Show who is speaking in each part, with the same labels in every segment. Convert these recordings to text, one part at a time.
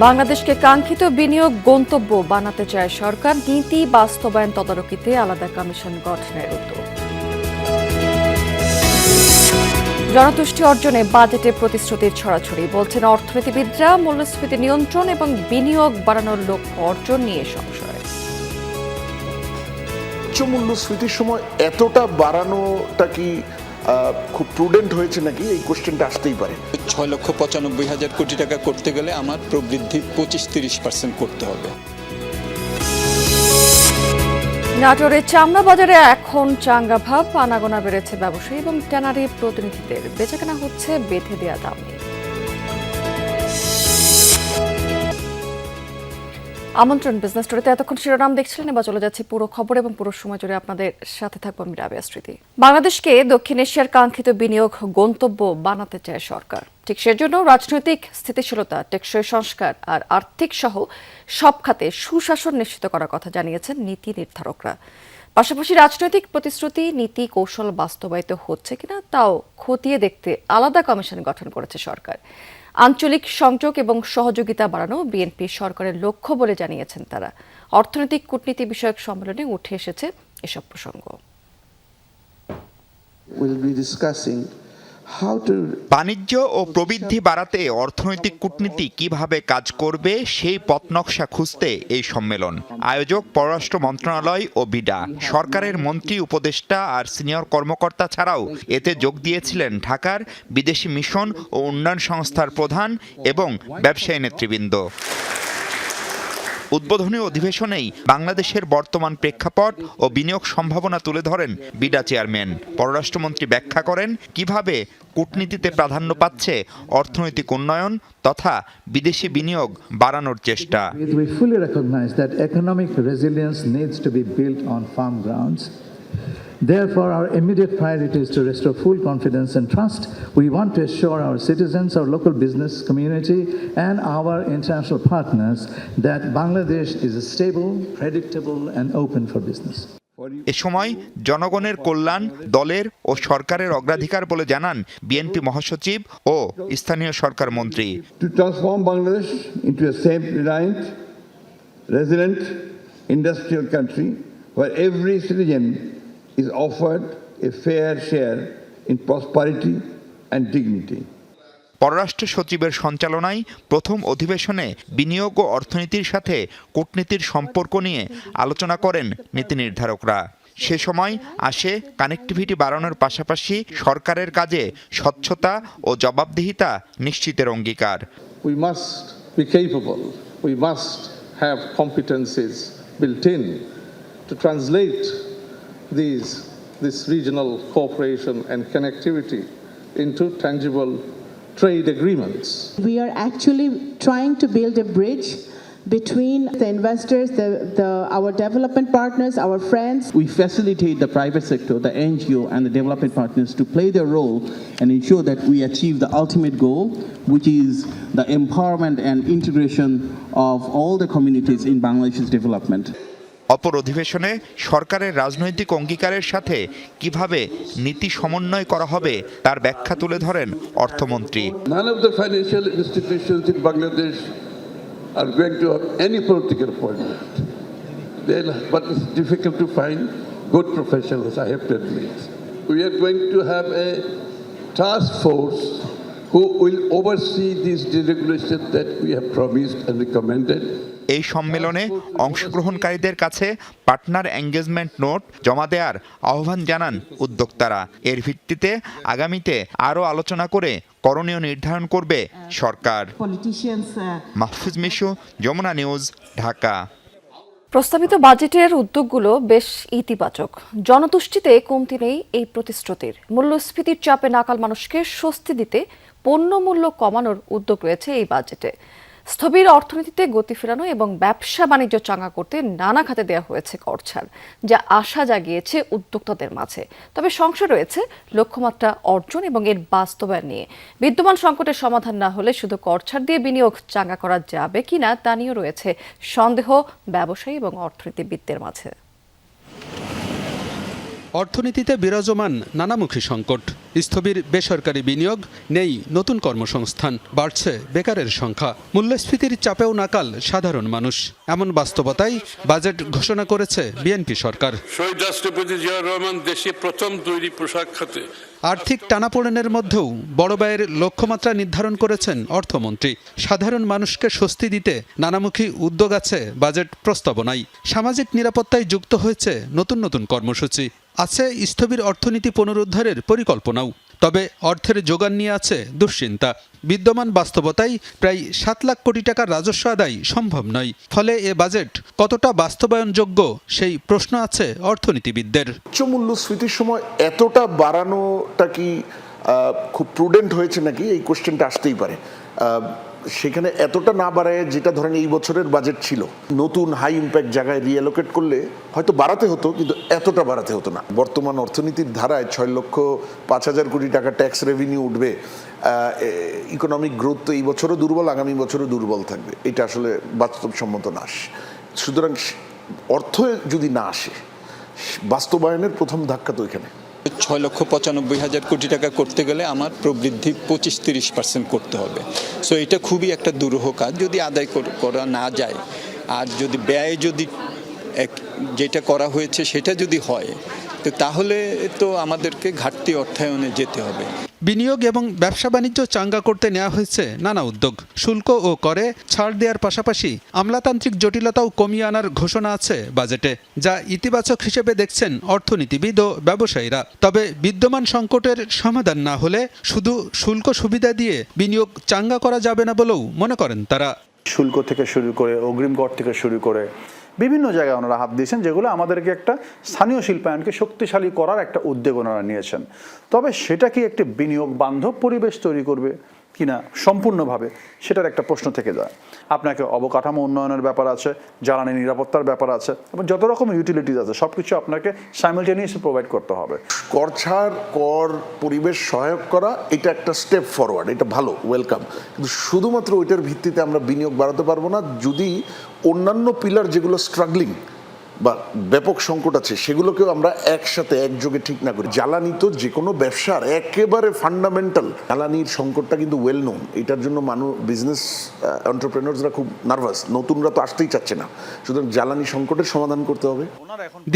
Speaker 1: বাংলাদেশকে কাঙ্ক্ষিত বিনিয়োগ গন্তব্য বানাতে চায় সরকার, নীতি বাস্তবায়ন তদারকিতে আলাদা কমিশন গঠনের উদ্যোগ। জনতুষ্টি অর্জনে বাজেটে প্রতিশ্রুতির ছড়াছড়ি, বলছেন অর্থনীতিবিদরা। মূল্যস্ফীতি নিয়ন্ত্রণ এবং বিনিয়োগ বাড়ানোর লক্ষ্য অর্জন নিয়ে সংশয়।
Speaker 2: উচ্চ মূল্যস্ফীতির সময় এতটা বাড়ানোটা কি খুব প্রুডেন্ট হয়েছে নাকি, এই কোশ্চেনটা আসতেই পারে।
Speaker 3: 6,95,000 কোটি টাকা করতে গেলে আমার প্রবৃদ্ধি 25-30% করতে হবে।
Speaker 1: নাটোরের চামড়া বাজারে এখন চাঙ্গা ভাব, আনাগোনা বেড়েছে ব্যবসায়ী এবং ট্যানারি প্রতিনিধিদের। বেচাকেনা হচ্ছে বেঁধে দেয়া দামে। আমন্ত্রণ বিজনেস স্টোরিতে এতক্ষণ শিরোনাম দেখছিলেন, এবার চলে যাচ্ছে পুরো খবর এবং পুরো সময় জুড়ে আপনাদের সাথে থাকবো আমি রাবেয়া স্মৃতি। বাংলাদেশকে দক্ষিণ এশিয়ার কাঙ্ক্ষিত বিনিয়োগ গন্তব্য বানাতে চায় সরকার। ঠিক সেজন্য রাজনৈতিক স্থিতিশীলতা, টেকসই সংস্কার আর আর্থিক সহ সব খাতে সুশাসন নিশ্চিত করার কথা জানিয়েছেন নীতি নির্ধারকরা। পাশাপাশি রাজনৈতিক প্রতিশ্রুতি, নীতি কৌশল বাস্তবায়িত হচ্ছে কিনা তাও খতিয়ে দেখতে আলাদা কমিশন গঠন করেছে সরকার। আঞ্চলিক সংযোগ এবং সহযোগিতা বাড়ানো বিএনপি সরকারের লক্ষ্য বলে জানিয়েছেন তারা। অর্থনৈতিক কূটনীতি বিষয়ক সম্মেলনে উঠে এসেছে এসব প্রসঙ্গ।
Speaker 4: বাণিজ্য ও প্রবৃদ্ধি বাড়াতে অর্থনৈতিক কূটনীতি কিভাবে কাজ করবে সেই পথনকশা খুঁজতে এই সম্মেলন। আয়োজক পররাষ্ট্র মন্ত্রণালয় ও বিডা। সরকারের মন্ত্রী, উপদেষ্টা আর সিনিয়র কর্মকর্তা ছাড়াও এতে যোগ দিয়েছিলেন ঢাকার বিদেশি মিশন ও উন্নয়ন সংস্থার প্রধান এবং ব্যবসায়ী নেতৃবৃন্দ। উদ্বোধনী অধিবেশনেই বাংলাদেশের বর্তমান প্রেক্ষাপট ও বিনিয়োগ সম্ভাবনা তুলে ধরেন বিডা চেয়ারম্যান। পররাষ্ট্রমন্ত্রী ব্যাখ্যা করেন কিভাবে কূটনীতিতে প্রাধান্য পাচ্ছে অর্থনৈতিক উন্নয়ন তথা বিদেশি বিনিয়োগ বাড়ানোর চেষ্টা।
Speaker 5: Therefore, our immediate priority is to restore full confidence and trust. We want to assure our citizens, our local business community, and our international partners that Bangladesh is stable, predictable, and open for business.
Speaker 4: এ সময় জনগণের কল্যাণ দলের ও সরকারের অগ্রাধিকার বলে জানান BNP মহাসচিব ও স্থানীয় সরকার মন্ত্রী।
Speaker 6: To transform Bangladesh into a safe, reliant, resilient, industrial country where every citizen is offered a fair share in prosperity and dignity.
Speaker 4: পররাষ্ট্র সচিবের সঞ্চালনায় প্রথম অধিবেশনে বিনিয়োগ ও অর্থনীতির সাথে কূটনীতির সম্পর্ক নিয়ে আলোচনা করেন নীতি নির্ধারকরা। সে সময় আসে কানেক্টিভিটি বাড়ানোর পাশাপাশি সরকারের কাজে স্বচ্ছতা ও জবাবদিহিতা নিশ্চিতের অঙ্গীকার।
Speaker 7: We must be capable, we must have competencies built in to translate this regional cooperation and connectivity into tangible trade agreements.
Speaker 8: We are actually trying to build a bridge between the investors, our development partners, our friends.
Speaker 9: We facilitate the private sector, the NGO and the development partners to play their role and ensure that we achieve the ultimate goal, which is the empowerment and integration of all the communities in Bangladesh's development.
Speaker 4: অপর অধিবেশনে সরকারের রাজনৈতিক অঙ্গীকারের সাথে কিভাবে নীতি সমন্বয় করা হবে তার ব্যাখ্যা তুলে ধরেন অর্থমন্ত্রী।
Speaker 6: None of the financial institutions in Bangladesh are going to have any political appointment. But it's difficult to find good professionals, I have to admit. We are going to have a task force who will oversee these deregulations that we have promised and recommended.
Speaker 4: এই সম্মেলনে অংশগ্রহণকারীদের কাছে partner engagement note জমা দেওয়ার আহ্বান জানান উদ্যোক্তারা। এর ভিত্তিতে আগামীতে আরও আলোচনা করে করণীয় নির্ধারণ করবে সরকার। মাহফুজ মিশু, যমুনা নিউজ, ঢাকা।
Speaker 1: প্রস্তাবিত বাজেটের উদ্যোগগুলো বেশ ইতিবাচক। জনতুষ্টিতে কমতি নেই এই প্রতিশ্রুতির। মূল্যস্ফীতির চাপে নাকাল মানুষকে স্বস্তি দিতে পণ্য মূল্য কমানোর উদ্যোগ রয়েছে এই বাজেটে। স্থবির অর্থনীতিতে গতি ফেরানো এবং ব্যবসা বাণিজ্য চাঙ্গা করতে নানা খাতে দেওয়া হয়েছে করছাড়, যা আশা জাগিয়েছে উদ্যোক্তাদের মাঝে। তবে সংশয় রয়েছে লক্ষ্যমাত্রা অর্জন এবং এর বাস্তবায়ন নিয়ে। বিদ্যমান সংকটের সমাধান না হলে শুধু করছাড় দিয়ে বিনিয়োগ চাঙ্গা করা যাবে কিনা তা নিয়েও রয়েছে সন্দেহ ব্যবসায়ী এবং অর্থনীতিবিদদের মাঝে।
Speaker 10: অর্থনীতিতে বিরাজমান নানামুখী সংকট, স্থবির বেসরকারি বিনিয়োগ, নেই নতুন কর্মসংস্থান, বাড়ছে বেকারের সংখ্যা, মূল্যস্ফীতির চাপেও নাকাল সাধারণ মানুষ। এমন বাস্তবতায় বাজেট ঘোষণা করেছে বিএনপি সরকার।
Speaker 6: শহীদ রাষ্ট্রপতি জিয়াউর রহমান দেশে প্রথম তৈরি পোশাক খাতে
Speaker 10: আর্থিক টানাপোড়েনের মধ্যেও বড় ব্যয়ের লক্ষ্যমাত্রা নির্ধারণ করেছেন অর্থমন্ত্রী। সাধারণ মানুষকে স্বস্তি দিতে নানামুখী উদ্যোগ আছে বাজেট প্রস্তাবনায়। সামাজিক নিরাপত্তায় যুক্ত হয়েছে নতুন নতুন কর্মসূচি, আছে স্থবির অর্থনীতি পুনরুদ্ধারের পরিকল্পনাও। তবে অর্থের যোগান নিয়ে আছে দুশ্চিন্তা। বিদ্যমান বাস্তবতায় প্রায় 7 লাখ কোটি টাকার রাজস্ব আদায় সম্ভব নয়। ফলে এ বাজেট কতটা বাস্তবায়নযোগ্য সেই প্রশ্ন আছে অর্থনীতিবিদদের।
Speaker 2: উচ্চ মূল্যস্ফীতির সময় এতটা বাড়ানোটা কি খুব প্রুডেন্ট হয়েছে নাকি, এই কোশ্চেনটা আসতেই পারে। সেখানে এতটা না বাড়ায়, যেটা ধরেন এই বছরের বাজেট ছিল, নতুন হাই ইম্প্যাক্ট জায়গায় রিঅ্যালোকেট করলে হয়তো বাড়াতে হতো, কিন্তু এতটা বাড়াতে হতো না। বর্তমান অর্থনীতির ধারায় 6,05,000 কোটি টাকা ট্যাক্স রেভিনিউ উঠবে। ইকোনমিক গ্রোথ তো এই বছরও দুর্বল, আগামী বছরও দুর্বল থাকবে। এটা আসলে বাস্তবসম্মত না। সুতরাং অর্থ যদি না আসে, বাস্তবায়নের প্রথম ধাক্কা তো এখানে।
Speaker 3: 6,95,000 কোটি টাকা করতে গেলে আমার প্রবৃদ্ধি 25-30% করতে হবে। সো এটা খুবই একটা দুরূহ কাজ যদি আদায় করা না যায়। আর যদি ব্যয় যদি যেটা করা হয়েছে সেটা যদি হয়, তো তাহলে তো আমাদেরকে ঘাটতি অর্থায়নে যেতে হবে।
Speaker 10: বিনিয়োগ এবং ব্যবসা বাণিজ্য চাঙ্গা করতে নেওয়া হয়েছে নানা উদ্যোগ। শুল্ক ও করে ছাড় দেওয়ার পাশাপাশি আমলাতান্ত্রিক জটিলতাও কমিয়ে আনার ঘোষণা আছে বাজেটে, যা ইতিবাচক হিসেবে দেখছেন অর্থনীতিবিদ ও ব্যবসায়ীরা। তবে বিদ্যমান সংকটের সমাধান না হলে শুধু শুল্ক সুবিধা দিয়ে বিনিয়োগ চাঙ্গা করা যাবে না বলেও মনে করেন তারা।
Speaker 11: শুল্ক থেকে শুরু করে অগ্রিম কর থেকে শুরু করে বিভিন্ন জায়গায় ওনারা হাত দিয়েছেন, যেগুলো আমাদেরকে একটা স্থানীয় শিল্পায়নকে শক্তিশালী করার একটা উদ্যোগ ওনারা নিয়েছেন। তবে সেটা কি একটি বিনিয়োগ বান্ধব পরিবেশ তৈরি করবে কিনা সম্পূর্ণভাবে, সেটার একটা প্রশ্ন থেকে যায়। আপনাকে অবকাঠামো উন্নয়নের ব্যাপার আছে, জ্বালানি নিরাপত্তার ব্যাপার আছে, এবং যত রকম ইউটিলিটিস আছে সব কিছু আপনাকে সাইমালটেনিয়াসলি প্রোভাইড করতে হবে।
Speaker 2: কর ছাড়, কর পরিবেশ সহায়ক করা, এটা একটা স্টেপ ফরওয়ার্ড, এটা ভালো, ওয়েলকাম। কিন্তু শুধুমাত্র ওইটার ভিত্তিতে আমরা বিনিয়োগ বাড়াতে পারবো না যদি অন্যান্য পিলার যেগুলো স্ট্রাগলিং বা ব্যাপক সংকট আছে সেগুলোকেও আমরা একসাথে একযোগে ঠিক না করি। জ্বালানি তো যে কোনো ব্যবসার একেবারে ফান্ডামেন্টাল। জ্বালানির সংকটটা কিন্তু ওয়েল নোন। এটার জন্য বিজনেস এন্টারপ্রেনার্সরা খুব নার্ভাস, নতুনরা তো আসতেই চাচ্ছে না। সুতরাং জ্বালানি সংকটের সমাধান করতে হবে।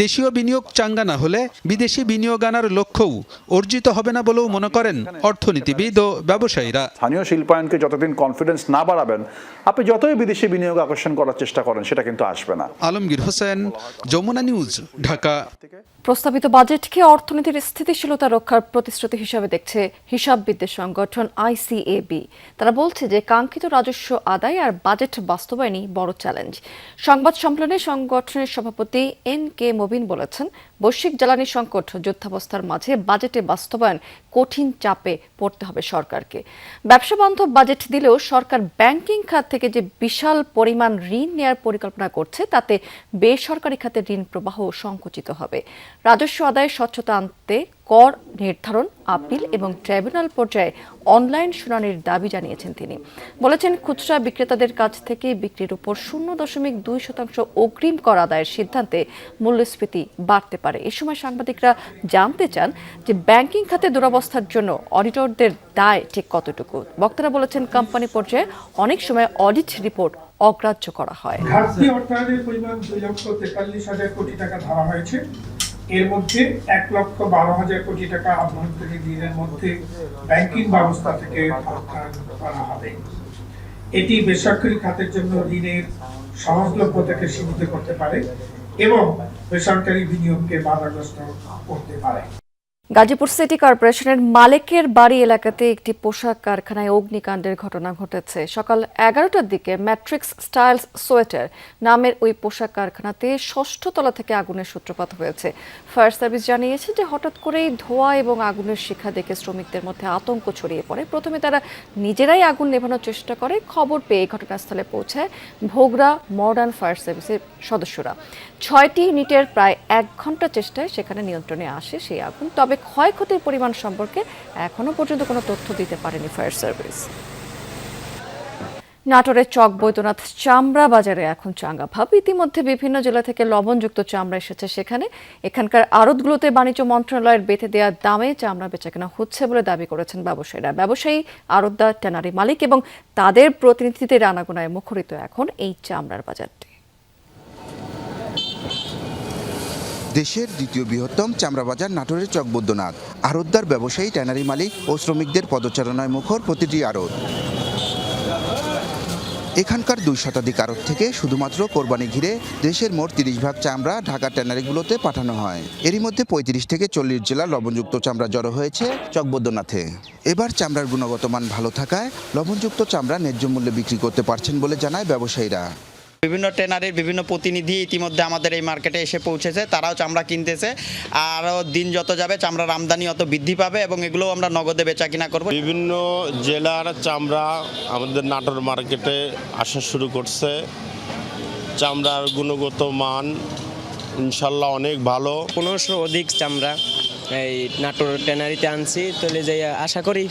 Speaker 10: দেশীয় বিনিয়োগ চাঙ্গা না হলে বিদেশি বিনিয়োগ আনার লক্ষ্যও অর্জিত হবে না বলেও মনে করেন অর্থনীতিবিদ ও ব্যবসায়ীরা।
Speaker 11: স্থানীয় শিল্পায়নকে যতদিন কনফিডেন্স না বাড়াবেন, আপনি যতই বিদেশি বিনিয়োগ আকর্ষণ করার চেষ্টা করেন, সেটা কিন্তু আসবে না।
Speaker 10: আলমগীর হোসেন, যমুনা নিউজ, ঢাকা।
Speaker 1: প্রস্তাবিত বাজেটকে অর্থনীতির স্থিতিশীলতা রক্ষার প্রতিশ্রুতি হিসাবে দেখছে হিসাববিদদের সংগঠন আইসিএবি। তারা বলছে যে কাঙ্ক্ষিত রাজস্ব আদায় আর বাজেট বাস্তবায়নই বড় চ্যালেঞ্জ। সংবাদ সম্মেলনে সংগঠনের সভাপতি এন.কে. মবিন বলেছেন, বৈশ্বিক জ্বালানি সংকট, যুদ্ধাবস্থার মাঝে বাজেটে বাস্তবায়ন কঠিন চাপে পড়তে হবে সরকারকে। ব্যবসা বান্ধব বাজেট দিলেও সরকার ব্যাংকিং খাত থেকে যে বিশাল পরিমাণ ঋণ নেয়ার পরিকল্পনা করছে, তাতে বেসরকারি খাতে ঋণ প্রবাহ সংকুচিত হবে। রাজস্ব আদায়ে স্বচ্ছতা আনতে কর নির্ধারণ, আপিল এবং ট্রাইব্যুনাল পর্যায়ে অনলাইন শুনানির দাবি জানিয়েছেন তিনি। বলেছেন, খুচরা বিক্রেতাদের কাছ থেকে বিক্রির উপর 0.2% অগ্রিম কর আদায়ের সিদ্ধান্তে মূল্যস্ফীতি বাড়তে পারে। এ সময় সাংবাদিকরা জানতে চান যে ব্যাংকিং খাতে দুরবস্থার জন্য অডিটরদের দায় ঠিক কতটুকু। বক্তারা বলেছেন, কোম্পানি পর্যায়ে অনেক সময় অডিট রিপোর্ট অগ্রাহ্য করা হয়।
Speaker 12: ঘাটতি অর্থায়নের পরিমাণ 2,43,000 কোটি টাকা ধরা হয়েছে। এর মধ্যে 1,12,000 কোটি টাকা আভ্যন্তরীণ ঋণের মধ্যে ব্যাংকিং ব্যবস্থা থেকে অর্থায়ন করা হবে। এটি বেসরকারি খাতের জন্য ঋণের সহজলভ্যতাকে সীমিত করতে পারে এবং বেসরকারি বিনিয়োগকে বাধাগ্রস্ত করতে পারে।
Speaker 1: গাজীপুর সিটি কর্পোরেশনের মালেকের বাড়ি এলাকাতে একটি পোশাক কারখানায় অগ্নিকাণ্ডের ঘটনা ঘটেছে। সকাল 11টার দিকে ম্যাট্রিক্স স্টাইলস সোয়েটার নামের ওই পোশাক কারখানাতে 6ষ্ঠ তলা থেকে আগুনের সূত্রপাত হয়েছে। ফায়ার সার্ভিস জানিয়েছে যে হঠাৎ করেই ধোঁয়া এবং আগুনের শিখা দেখে শ্রমিকদের মধ্যে আতঙ্ক ছড়িয়ে পড়ে। প্রথমে তারা নিজেরাই আগুন নেভানোর চেষ্টা করে। খবর পেয়ে ঘটনাস্থলে পৌঁছায় ভোগড়া মডার্ন ফায়ার সার্ভিসের সদস্যরা। 6টি ইউনিটের প্রায় 1 ঘন্টা চেষ্টায় সেখানে নিয়ন্ত্রণে আসে সেই আগুন। তবে ক্ষয়ক্ষতির পরিমাণ সম্পর্কে এখনো পর্যন্ত কোনো তথ্য দিতে পারেনি ফায়ার সার্ভিস। নাটোরের চক বৈদ্যনাথ চামড়া বাজারে এখন চাঙ্গা ভাব। ইতিমধ্যে বিভিন্ন জেলা থেকে লবণযুক্ত চামড়া এসেছে সেখানে। এখানকার আড়তগুলোতে বাণিজ্য মন্ত্রণালয়ের বেঁধে দেওয়া দামে চামড়া বেচাকেনা হচ্ছে বলে দাবি করেছেন ব্যবসায়ীরা। ব্যবসায়ী, আড়তদার, ট্যানারি মালিক এবং তাদের প্রতিনিধিদের আনাগোনায় মুখরিত এখন এই চামড়ার বাজারটি।
Speaker 13: দেশের দ্বিতীয় বৃহত্তম চামড়া বাজার নাটোরের চক বৈদ্যনাথ। আড়তদার, ব্যবসায়ী, ট্যানারি মালিক ও শ্রমিকদের পদচারণায় মুখর প্রতিটি আড়ত। এখানকার 2 শতাধিক আড়ত থেকে শুধুমাত্র কোরবানি ঘিরে দেশের মোট 30 ভাগ চামড়া ঢাকার ট্যানারিগুলোতে পাঠানো হয়। এরই মধ্যে 35 থেকে 40 জেলার লবণযুক্ত চামড়া জড়ো হয়েছে চক বৈদ্যনাথে। এবার চামড়ার গুণগত মান ভালো থাকায় লবণযুক্ত চামড়া ন্যায্য মূল্যে বিক্রি করতে পারছেন বলে জানায় ব্যবসায়ীরা।
Speaker 14: বিভিন্ন ট্রেনারের বিভিন্ন প্রতিনিধি ইতিমধ্যে আমাদের এই মার্কেটে এসে পৌঁছেছে, তারাও চামড়া কিনতেছে। আরও দিন যত যাবে চামড়ার আমদানি অত বৃদ্ধি পাবে এবং এগুলো আমরা নগদে বেচা কিনা করব।
Speaker 15: বিভিন্ন জেলার চামড়া আমাদের নাটোর মার্কেটে আসা শুরু করছে। চামড়ার গুণগত মান ইনশাল্লাহ অনেক ভালো।
Speaker 16: 1500 অধিক চামড়া এই নাটোর ট্যানারিতে আনছি, তাহলে যে আশা করি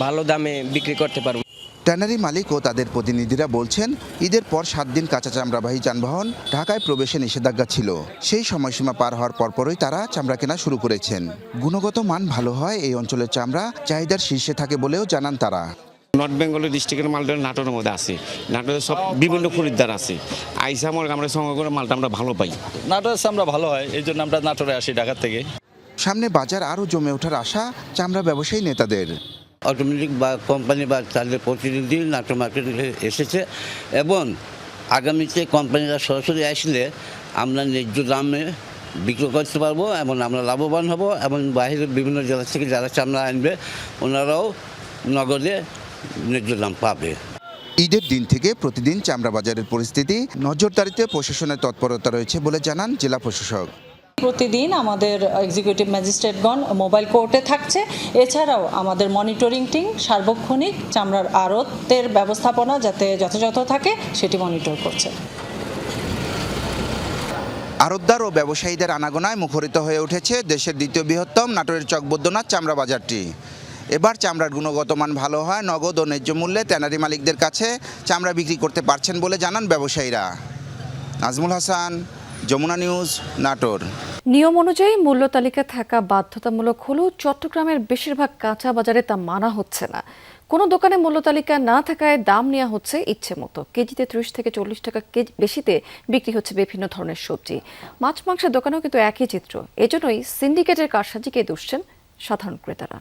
Speaker 16: ভালো দামে বিক্রি করতে পারবো।
Speaker 13: ট্যানারি মালিক ও তাদের প্রতিনিধিরা বলছেন, ঈদের পর 7 দিন কাঁচা চামড়াবাহী যানবাহন ঢাকায় প্রবেশে নিষেধাজ্ঞা ছিল। সেই সময়সীমা পার হওয়ার পরপরই তারা চামড়া কেনা শুরু করেছেন। গুণগত মান ভালো হয় এই অঞ্চলের চামড়া চাহিদার শীর্ষে থাকে বলেও জানান তারা।
Speaker 17: নর্থ বেঙ্গলের ডিস্ট্রিক্টের মালটা নাটোরের মধ্যে আছে। নাটোরে সব বিভিন্ন খরিদ্দার আছে। আইসা আমরা সঙ্গে করে মালটা আমরা ভালো পাই।
Speaker 18: নাটোরের চামড়া ভালো হয়, এই জন্য আমরা নাটোরে আসি ঢাকা থেকে।
Speaker 13: সামনে বাজার আরও জমে ওঠার আশা চামড়া ব্যবসায়ী নেতাদের।
Speaker 19: অটোমেটিক বা কোম্পানি বা তাদের প্রতিনিধি নাটোর মার্কেটে এসেছে এবং আগামীতে কোম্পানিরা সরাসরি আসলে আমরা ন্যায্য দামে বিক্রি করতে পারবো এবং আমরা লাভবান হব এবং বাইরের বিভিন্ন জেলা থেকে যারা চামড়া আনবে ওনারাও নগদে ন্যায্য দাম পাবে।
Speaker 13: ঈদের দিন থেকে প্রতিদিন চামড়া বাজারের পরিস্থিতি নজরদারিতে প্রশাসনের তৎপরতা রয়েছে বলে জানান জেলা প্রশাসক।
Speaker 20: প্রতিদিন আমাদের এক্সিকিউটিভ ম্যাজিস্ট্রেটগণ মোবাইল কোর্টে থাকছে। এছাড়াও আমাদের মনিটরিং টিম সার্বক্ষণিক চামড়ার আড়তের ব্যবস্থাপনা যাতে যথাযথ থাকে সেটি মনিটর করছে।
Speaker 13: আড়তদার ও ব্যবসায়ীদের আনাগোনায় মুখরিত হয়ে উঠেছে দেশের দ্বিতীয় বৃহত্তম নাটোরের চক বৈদ্যনাথ চামড়া বাজারটি। এবার চামড়ার গুণগত মান ভালো হয়, নগদ ও ন্যায্য মূল্যে ট্যানারি মালিকদের কাছে চামড়া বিক্রি করতে পারছেন বলে জানান ব্যবসায়ীরা। নাজমুল হাসান, যমুনা নিউজ, নাটোর।
Speaker 1: নিয়ম অনুযায়ী মূল্য তালিকা থাকা বাধ্যতামূলক হলেও চট্টগ্রামের বেশিরভাগ কাঁচা বাজারে তা মানা হচ্ছে না। কোনো দোকানে মূল্য তালিকা না থাকায় দাম নেওয়া হচ্ছে ইচ্ছে মতো। কেজিতে 30 থেকে 40 টাকা বেশিতে বিক্রি হচ্ছে বিভিন্ন ধরনের সবজি। মাছ মাংসের দোকানেও কিন্তু একই চিত্র। এজন্যই সিন্ডিকেটের কারসাজিকে দুষছেন সাধারণ ক্রেতারা।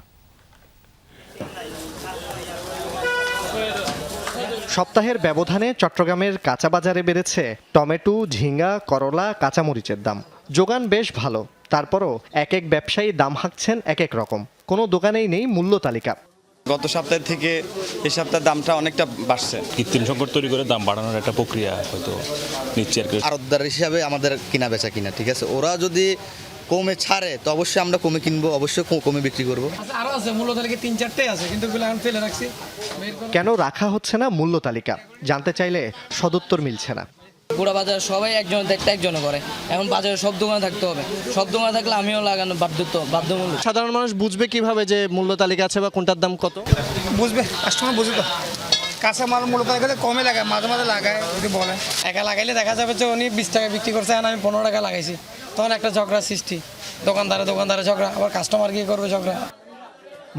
Speaker 21: সপ্তাহের ব্যবধানে চট্টগ্রামের কাঁচা বাজারে বেড়েছে টমেটো, ঝিঙ্গা, করলা, কাঁচামরিচের দাম। যোগান বেশ ভালো, তারপরও এক এক ব্যবসায়ী দাম হাঁকছেন এক এক রকম। কোনো দোকানেই নেই মূল্য তালিকা।
Speaker 18: গত সপ্তাহ থেকে এই সপ্তাহের দামটা অনেকটা বাড়ছে।
Speaker 22: কৃত্রিম সংকট তৈরি করে দাম বাড়ানোর একটা প্রক্রিয়া হয়তো নিচ্ছে আর কি।
Speaker 23: আড়তদার হিসাবে আমাদের কিনা বেচা কিনা ঠিক আছে, ওরা যদি কমে ছাড়ে তো অবশ্যই আমরা কমে কিনবো, অবশ্যই কমে বিক্রি করবো।
Speaker 24: আরো আছে মূল্য তালিকা 3-4টাই আছে, কিন্তু এখন ফেলে রাখছি।
Speaker 21: কেন রাখা হচ্ছে না মূল্য তালিকা জানতে চাইলে সদুত্তর মিলছে না।
Speaker 24: পুরা বাজার সবাই একজনের দেখতে একজনে করে, এখন বাজারে সব দোকানে থাকতে হবে। সব দোকানে থাকলে আমিও লাগানো বাধ্যমূলক।
Speaker 21: সাধারণ মানুষ বুঝবে কিভাবে যে মূল্য তালিকা আছে বা কোনটার দাম কত?
Speaker 24: বুঝবে, কাস্টমার বুঝবে তো। কাঁচা মাল মূল্য তালিকাতে কমে লাগায়, মাঝে মাঝে লাগায় যদি বলে। একা লাগাইলে দেখা যাবে যে উনি 20 টাকা বিক্রি করছে আর আমি 15 টাকা লাগাইছি, তখন একটা ঝগড়া সৃষ্টি। দোকানদারে ঝগড়া, আবার কাস্টমার কি করবে ঝগড়া।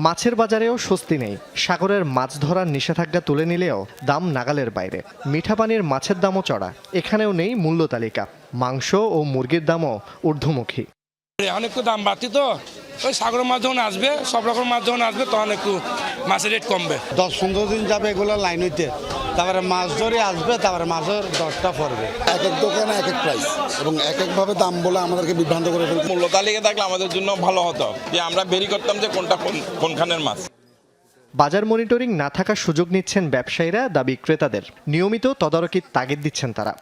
Speaker 21: মাছের বাজারেও স্বস্তি নেই। সাগরের মাছ ধরার নিষেধাজ্ঞা তুলে নিলেও দাম নাগালের বাইরে। মিঠা পানির মাছের দামও চড়া। এখানেও নেই মূল্য তালিকা। মাংস ও মুরগির দামও ঊর্ধ্বমুখী।
Speaker 25: অনেক দাম বাড়তি তো, ওই সাগরের মাছ যখন আসবে, সব রকম মাছ যখন আসবে তখন একটু মাছের রেট কমবে।
Speaker 26: 10-15 দিন যাবে এগুলো লাইন হইতে, তারপরে মাছ ধরে আসবে, তারপরে মাছের দরটা পড়বে।
Speaker 27: এক এক দোকানে এক এক প্রাইস এবং এক একভাবে দাম বলে আমাদেরকে বিভ্রান্ত করে ফেলবে।
Speaker 28: মূল্য তালিকা থাকলে আমাদের জন্য ভালো হতো, যে আমরা বেরি করতাম যে কোনটা কোনখানের মাছ।
Speaker 21: বাজার মনিটরিং না থাকার সুযোগ নিচ্ছেন ব্যবসায়ীরা, দাবি ক্রেতাদের। নিয়মিত তদারকির তাগিদ দিচ্ছেন তারা।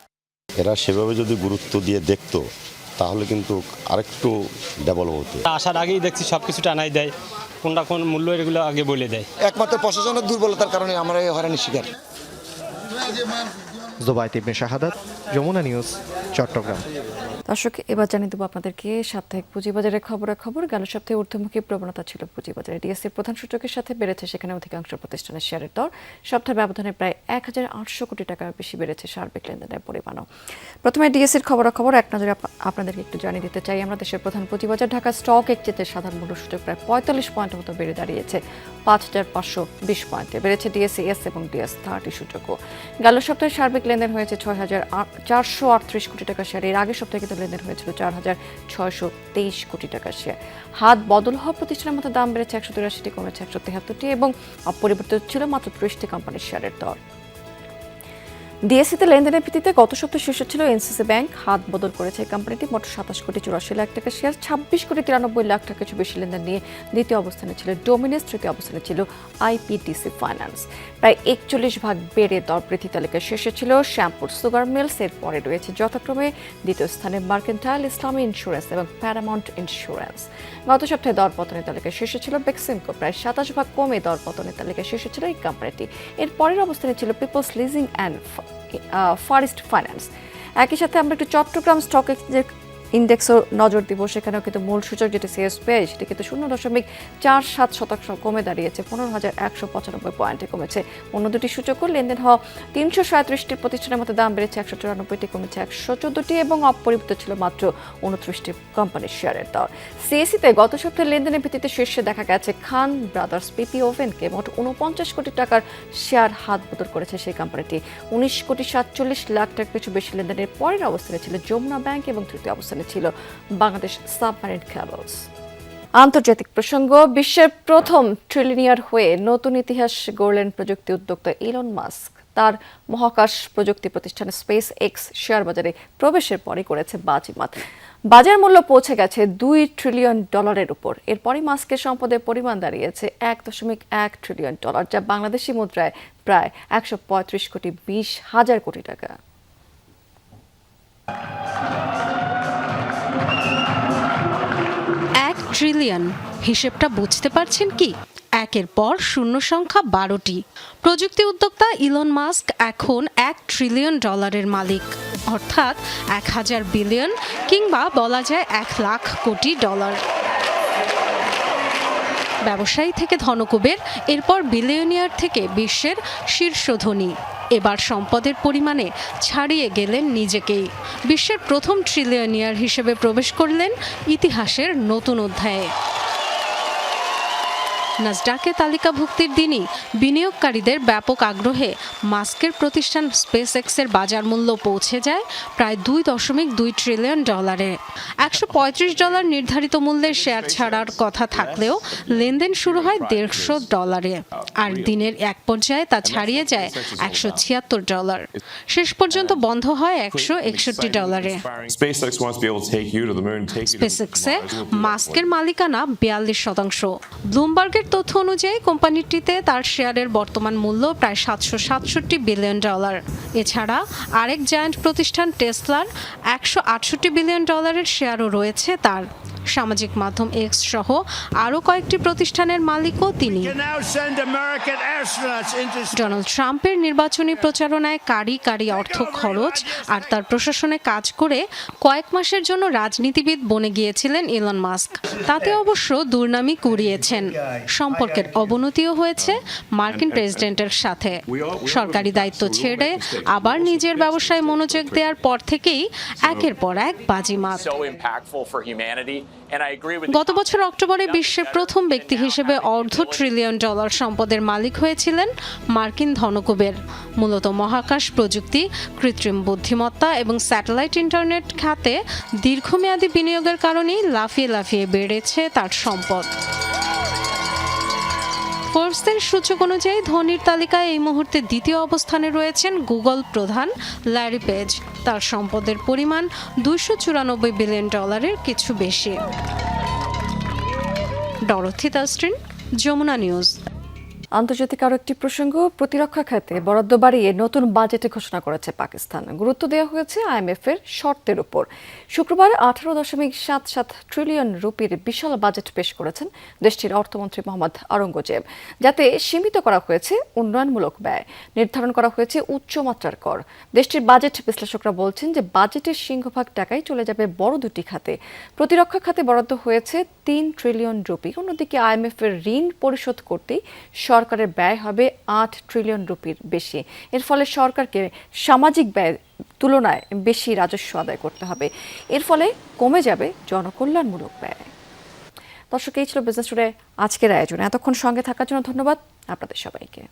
Speaker 29: এরা সেভাবে যদি গুরুত্ব দিয়ে দেখতো তাহলে কিন্তু আরেকটু ডেভেলপ হতো।
Speaker 30: আসার আগেই দেখছি সবকিছু টানাই দেয়, কোনটা কোন মূল্য এগুলো আগে বলে দেয়।
Speaker 27: একমাত্র প্রশাসনের দুর্বলতার কারণে আমরা এই হয়রানির শিকার।
Speaker 21: জোবায়েত ইবনে শাহাদাত, যমুনা নিউজ, চট্টগ্রাম।
Speaker 1: দর্শক, এবার জানিয়ে দেবো আপনাদেরকে সাপ্তাহিক পুঁজিবাজারের খবরাখবর। গেল সপ্তাহে ঊর্ধ্বমুখী প্রবণতা ছিল পুঁজিবাজারে। ডিএসসির প্রধান সূচকের সাথে বেড়েছে সেখানে অধিকাংশ প্রতিষ্ঠানের শেয়ারের দর। সপ্তাহের ব্যবধানে প্রায় ১,৮০০ কোটি টাকার বেশি বেড়েছে সার্বিক লেনদেনের পরিমাণও। প্রথমে ডিএসসির খবরাখবর এক নজরে আপনাদেরকে একটু জানিয়ে দিতে চাই আমরা। দেশের প্রধান পুঁজিবাজার ঢাকা স্টক এক্সচেঞ্জের সাধারণ মূল্য সূচক প্রায় ৪৫ পয়েন্টের মতো বেড়ে দাঁড়িয়েছে ৫,৫২০ পয়েন্টে। বেড়েছে ডিএসসি-এস এবং ডিএস-30 সূচকও। গেল সপ্তাহে সার্বিক লেনদেন হয়েছে ৬,৪৩৮ কোটি টাকা শেয়ার। এর আগের সপ্তাহে কিন্তু লেনদেন হয়েছিল ৪,৬২৩ কোটি টাকা শেয়ার। হাত বদল হওয়া প্রতিষ্ঠানের মধ্যে দাম বেড়েছে ১৮৩টি, কমেছে ১৭৩টি এবং অপরিবর্তিত ছিল মাত্র ৩০টি কোম্পানির শেয়ারের দর। ডিএসসিতে লেনদেনের ভিত্তিতে গত সপ্তাহে শীর্ষে ছিল এনসিসি ব্যাংক। হাত বদল করেছে এই কোম্পানিটি। মোট ২৭ কোটি ৮৪ লাখ টাকা শেয়ার, ২৬ কোটি ৯৩ লাখ টাকা কিছু বেশি লেনদেন নিয়ে দ্বিতীয় অবস্থানে ছিল ডোমিনেস, তৃতীয় অবস্থানে ছিল আইপিটিসি ফাইন্যান্স। প্রায় ৪১ বেড়ে দর বৃদ্ধি তালিকায় শীর্ষে ছিল শ্যামপুর সুগার মিলস। এর পরে রয়েছে যথাক্রমে দ্বিতীয় স্থানে মার্কেন্টাইল ইসলামী ইন্স্যুরেন্স এবং প্যারামাউন্ট ইন্স্যুরেন্স। গত সপ্তাহে দর পতনের তালিকায় শীর্ষে ছিল বেক্সিমকো। প্রায় ২৭ কমে দর পতনের তালিকায় শীর্ষে ছিল এই কোম্পানিটি। এর পরের অবস্থানে ছিল peoples leasing and forest finance. একই সাথে আমরা একটু চট্টগ্রাম স্টক এক্সচেঞ্জের ইন্ডেক্সও নজর দিব। সেখানেও কিন্তু মূল সূচক যেটি সিএসপিআই সেটি কিন্তু ০.৪৭% কমে দাঁড়িয়েছে ১৫,১৯৫ পয়েন্টে কমেছে। অন্য দুটি সূচকও লেনদেন হওয়া ৩৩৭টির প্রতিষ্ঠানের মধ্যে দাম বেড়েছে ১৯৪টি, কমেছে ১১৪টি এবং অপরিবর্তিত ছিল মাত্র ২৯টি কোম্পানির শেয়ারের দর। সিএসিতে গত সপ্তাহে লেনদেনের ভিত্তিতে শীর্ষে দেখা গেছে খান ব্রাদার্স পিপি ওভেনকে। মোট ৪৯ কোটি টাকার শেয়ার হাত বদল করেছে সেই কোম্পানিটি। ১৯ কোটি ৪৭ লাখ টাকা কিছু বেশি লেনদেনের পরের অবস্থানে ছিল যমুনা ব্যাংক এবং তৃতীয় অবস্থানে ছিল বাংলাদেশ সাবমারিন কেবলস। আন্তর্জাতিক প্রসঙ্গ, বিশ্বের প্রথম ট্রিলিয়নিয়ার হয়ে নতুন ইতিহাস গড়লেন প্রযুক্তি উদ্যোক্তা ইলন মাস্ক। তার মহাকাশ প্রযুক্তি প্রতিষ্ঠান স্পেস এক্স শেয়ার বাজারে প্রবেশের পরই করেছে বাজিমাত। বাজার মূল্য পৌঁছে গেছে $2 ট্রিলিয়ন উপর। এরপরই মাস্কের সম্পদের পরিমাণ দাঁড়িয়েছে $1.1 ট্রিলিয়ন, যা বাংলাদেশি মুদ্রায় প্রায় ১৩৫ কোটি ২০ হাজার কোটি টাকা।
Speaker 2: ট্রিলিয়ন হিসেবটা বুঝতে পারছেন কি? একের পর শূন্য সংখ্যা ১২টি। প্রযুক্তি উদ্যোক্তা ইলন মাস্ক এখন $1 ট্রিলিয়ন মালিক, অর্থাৎ ১,০০০ বিলিয়ন কিংবা বলা যায় ১,০০,০০০ কোটি ডলার। ব্যবসায়ী থেকে ধনকুবের, এরপর বিলিয়নিয়ার থেকে বিশ্বের শীর্ষ ধনী। এবার সম্পদের পরিমাণে ছাড়িয়ে গেলেন নিজেকেই। বিশ্বের প্রথম ট্রিলিয়নিয়ার হিসেবে প্রবেশ করলেন ইতিহাসের নতুন অধ্যায়ে। নাসডাকে তালিকাভুক্তির দিনই বিনিয়োগকারীদের ব্যাপক আগ্রহে মাস্কের প্রতিষ্ঠান স্পেস এক্সের বাজার মূল্য পৌঁছে যায় প্রায় $2.2 ট্রিলিয়ন। $135 নির্ধারিত মূল্যের শেয়ার ছাড়ার কথা থাকলেও লেনদেন শুরু হয় $150, আর দিনের এক পর্যায়ে তা ছাড়িয়ে যায় $176। শেষ পর্যন্ত বন্ধ হয় $161। স্পেস এক্সে মাস্কের মালিকানা 42%। ব্লুমবার্গের তথ্য অনুযায়ী কোম্পানিটিতে তার শেয়ারের বর্তমান মূল্য প্রায় $767 বিলিয়ন। এছাড়া আরেক জায়ান্ট প্রতিষ্ঠান টেসলার $168 বিলিয়ন শেয়ারও রয়েছে তার। সামাজিক মাধ্যম এক্স সহ আরও কয়েকটি প্রতিষ্ঠানের মালিকও তিনি। ডোনাল্ড ট্রাম্পের নির্বাচনী প্রচারণায় কারি কারি অর্থ খরচ আর তার প্রশাসনে কাজ করে কয়েক মাসের জন্য রাজনীতিবিদ বনে গিয়েছিলেন ইলন মাস্ক। তাতে অবশ্য দুর্নামি কুড়িয়েছেন। সম্পর্কের অবনতিও হয়েছে মার্কিন প্রেসিডেন্টের সাথে। সরকারি দায়িত্ব ছেড়ে আবার নিজের ব্যবসায় মনোযোগ দেওয়ার পর থেকেই একের পর এক বাজিমাত। গত বছর অক্টোবরে বিশ্বের প্রথম ব্যক্তি হিসেবে $1/2 ট্রিলিয়ন সম্পদের মালিক হয়েছিলেন মার্কিন ধনকুবের। মূলত মহাকাশ প্রযুক্তি, কৃত্রিম বুদ্ধিমত্তা এবং স্যাটেলাইট ইন্টারনেট খাতে দীর্ঘমেয়াদী বিনিয়োগের কারণেই লাফিয়ে লাফিয়ে বেড়েছে তার সম্পদ। ফোর্বসের সূচক অনুযায়ী ধনীর তালিকায় এই মুহূর্তে দ্বিতীয় অবস্থানে রয়েছেন গুগল প্রধান ল্যারি পেজ। তার সম্পদের পরিমাণ $294 বিলিয়ন কিছু বেশি। ডরোথি তাস্ট্রিন, যমুনা নিউজ।
Speaker 1: আন্তর্জাতিক আরও একটি প্রসঙ্গ, প্রতিরক্ষা খাতে বরাদ্দ বাড়িয়ে নতুন বাজেটে ঘোষণা করেছে পাকিস্তান। গুরুত্ব দেওয়া হয়েছে IMF এর শর্তের উপর। শুক্রবার 18.77 ট্রিলিয়ন রুপির বিশাল বাজেট পেশ করেছেন দেশটির অর্থমন্ত্রী মোহাম্মদ আওরঙ্গজেব, যাতে সীমিত করা হয়েছে উন্নয়নমূলক ব্যয়, নির্ধারণ করা হয়েছে উচ্চমাত্রার কর। দেশটির বাজেট বিশ্লেষকরা বলছেন যে বাজেটের সিংহভাগ টাকাই চলে যাবে বড় দুটি খাতে। প্রতিরক্ষা খাতে বরাদ্দ হয়েছে 3 ট্রিলিয়ন রুপি। অন্যদিকে IMF এর ঋণ পরিশোধ করতেই সরকারের ব্যয় হবে 8 ট্রিলিয়ন রুপির বেশি। এর ফলে সরকারকে সামাজিক ব্যয় তুলনায় বেশি রাজস্ব আদায় করতে হবে। এর ফলে কমে যাবে জনকল্যাণমূলক ব্যয়। দর্শক, এই ছিল বিজনেস টুডে আজকের আয়োজন। এতক্ষণ সঙ্গে থাকার জন্য ধন্যবাদ আপনাদের সবাইকে।